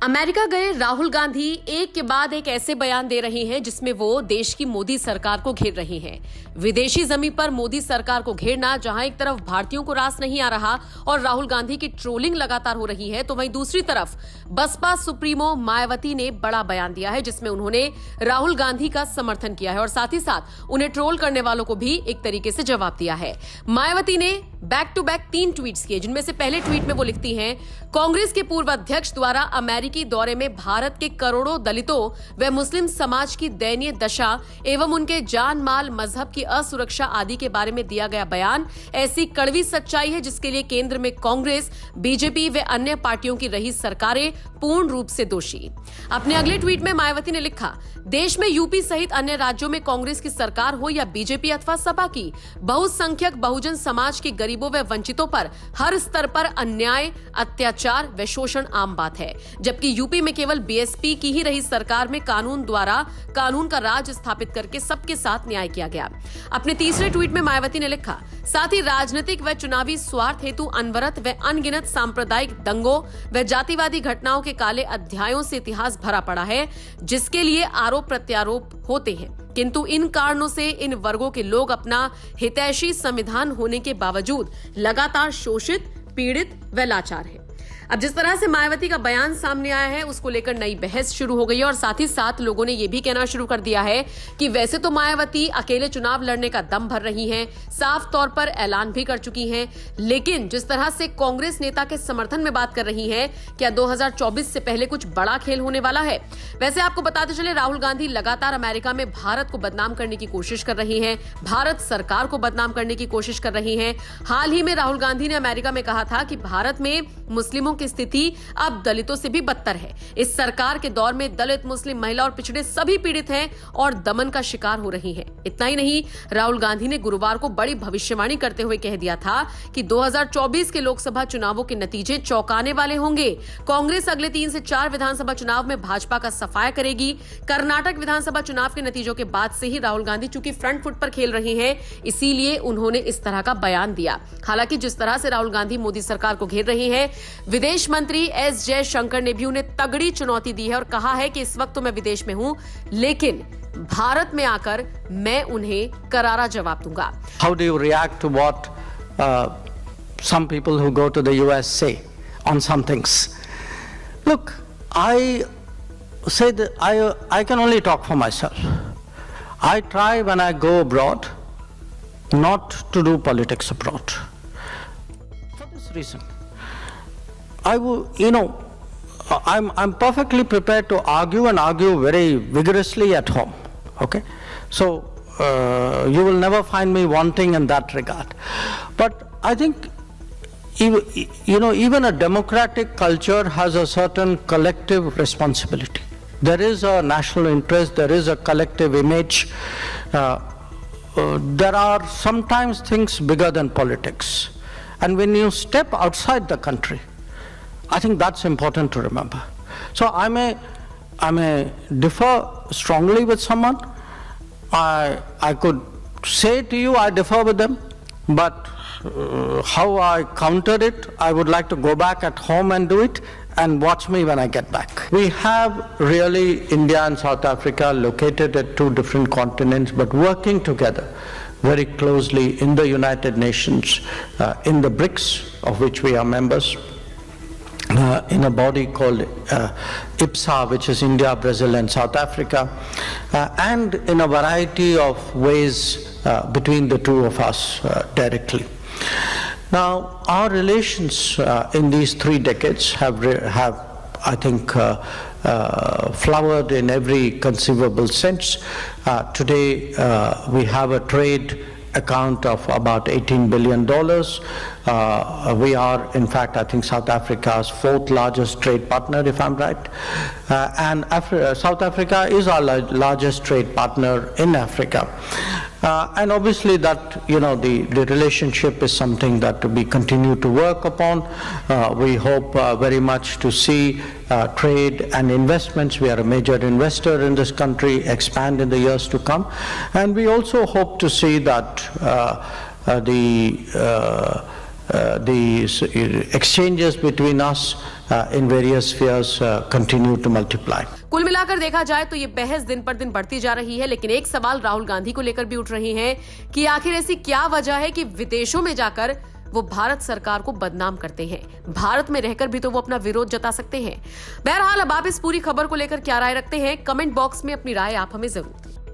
America गए राहुल गांधी एक के बाद एक ऐसे बयान दे रहे हैं जिसमें वो देश की मोदी सरकार को घेर रहे हैं। विदेशी जमीन पर मोदी सरकार को घेरना, जहां एक तरफ भारतीयों को रास नहीं आ रहा और राहुल गांधी की ट्रोलिंग लगातार हो रही है, तो वहीं दूसरी तरफ बसपा सुप्रीमो मायावती ने बड़ा बयान दिया है जिसमें उन्होंने राहुल गांधी का समर्थन किया है और साथ ही साथ उन्हें ट्रोल करने वालों को भी एक तरीके से जवाब दिया है। मायावती ने बैक टू बैक 3 ट्वीट्स किए, जिनमें से पहले ट्वीट में वो लिखती हैं, कांग्रेस के पूर्व अध्यक्ष द्वारा अमेरिकी दौरे में भारत के करोड़ों दलितों व मुस्लिम समाज की दयनीय दशा एवं उनके जान माल, मजहब की असुरक्षा आदि के बारे में दिया गया बयान ऐसी कड़वी सच्चाई है जिसके लिए केंद्र में कांग्रेस, बीजेपी व अन्य पार्टियों की रही सरकारें पूर्ण रूप से दोषी। अपने अगले ट्वीट में मायावती ने लिखा, देश में यूपी सहित अन्य राज्यों में कांग्रेस की सरकार हो या बीजेपी अथवा सपा की, बहुसंख्यक बहुजन समाज के गरीबों व वंचितों पर हर स्तर पर अन्याय, अत्याचार व शोषण आम बात है, जबकि यूपी में केवल बीएसपी की ही रही सरकार में कानून द्वारा कानून का राज स्थापित करके सबके साथ न्याय किया गया। अपने तीसरे ट्वीट में मायावती ने लिखा, साथ ही राजनीतिक व चुनावी स्वार्थ हेतु अनवरत व अनगिनत सांप्रदायिक दंगों व जातिवादी घटनाओं के काले अध्यायों से इतिहास भरा पड़ा है, जिसके लिए आरोप प्रत्यारोप होते हैं, किंतु इन कारणों से इन वर्गों के लोग अपना हितैषी संविधान होने के बावजूद लगातार शोषित, पीड़ित व लाचार है। अब जिस तरह से मायावती का बयान सामने आया है, उसको लेकर नई बहस शुरू हो गई है और साथ ही साथ लोगों ने यह भी कहना शुरू कर दिया है कि वैसे तो मायावती अकेले चुनाव लड़ने का दम भर रही हैं, साफ तौर पर ऐलान भी कर चुकी हैं, लेकिन जिस तरह से कांग्रेस नेता के समर्थन में बात कर रही हैं, क्या 2024 से पहले कुछ बड़ा खेल होने वाला है? वैसे आपको बताते चले, राहुल गांधी लगातार अमेरिका में भारत को बदनाम करने की कोशिश कर रही हैं, भारत सरकार को बदनाम करने की कोशिश कर रही हैं। हाल ही में राहुल गांधी ने अमेरिका में कहा था कि भारत में मुस्लिमों की स्थिति अब दलितों से भी बदतर है। इस सरकार के दौर में दलित, मुस्लिम, महिला और पिछड़े सभी पीड़ित हैं और दमन का शिकार हो रही हैं। इतना ही नहीं, राहुल गांधी ने गुरुवार को बड़ी भविष्यवाणी करते हुए कह दिया था कि 2024 के लोकसभा चुनावों के नतीजे चौंकाने वाले होंगे। कांग्रेस अगले 3 से 4 विधानसभा चुनाव में भाजपा का सफाया करेगी। कर्नाटक विधानसभा चुनाव के नतीजों के बाद से ही राहुल गांधी चूंकि फ्रंट फुट पर खेल रहे हैं, इसीलिए उन्होंने इस तरह का बयान दिया। हालांकि जिस तरह से राहुल गांधी मोदी सरकार को घेर रहे हैं, विदेश मंत्री एस जयशंकर ने भी उन्हें तगड़ी चुनौती दी है और कहा है कि इस वक्त तो मैं विदेश में हूं, लेकिन भारत में आकर मैं उन्हें करारा जवाब दूंगा। How do you react to what some people who go to the US say on some things? Look, I say that I can only talk for myself. I try when I go abroad not to do politics abroad. For this reason, I'm perfectly prepared to argue and argue very vigorously at home. Okay, so you will never find me wanting in that regard. But I think even a democratic culture has a certain collective responsibility. There is a national interest, there is a collective image. There are sometimes things bigger than politics. And when you step outside the country, I think that's important to remember. So I may differ strongly with someone. I could say to you I differ with them, but how I counter it, I would like to go back at home and do it and watch me when I get back. We have really India and South Africa located at 2 different continents, but working together very closely in the United Nations, in the BRICS, of which we are members, in a body called IPSA, which is India, Brazil and South Africa, and in a variety of ways between the two of us directly. Now, our relations in these 3 decades have I think, flowered in every conceivable sense. Today, we have a trade account of about $18 billion. We are, in fact, I think South Africa's 4th largest trade partner, if I'm right. And South Africa is our largest trade partner in Africa. And obviously that, the relationship is something that we continue to work upon. We hope very much to see trade and investments. We are a major investor in this country, expand in the years to come. And we also hope to see that these exchanges between us in various spheres continue to multiply. कुल मिलाकर देखा जाए तो ये बहस दिन पर दिन बढ़ती जा रही है, लेकिन एक सवाल राहुल गांधी को लेकर भी उठ रही है कि आखिर ऐसी क्या वजह है कि विदेशों में जाकर वो भारत सरकार को बदनाम करते हैं। भारत में रहकर भी तो वो अपना विरोध जता सकते हैं। बहरहाल अब आप इस पूरी खबर को लेकर क्या राय रखते हैं, कमेंट बॉक्स में अपनी राय आप हमें जरूर दें।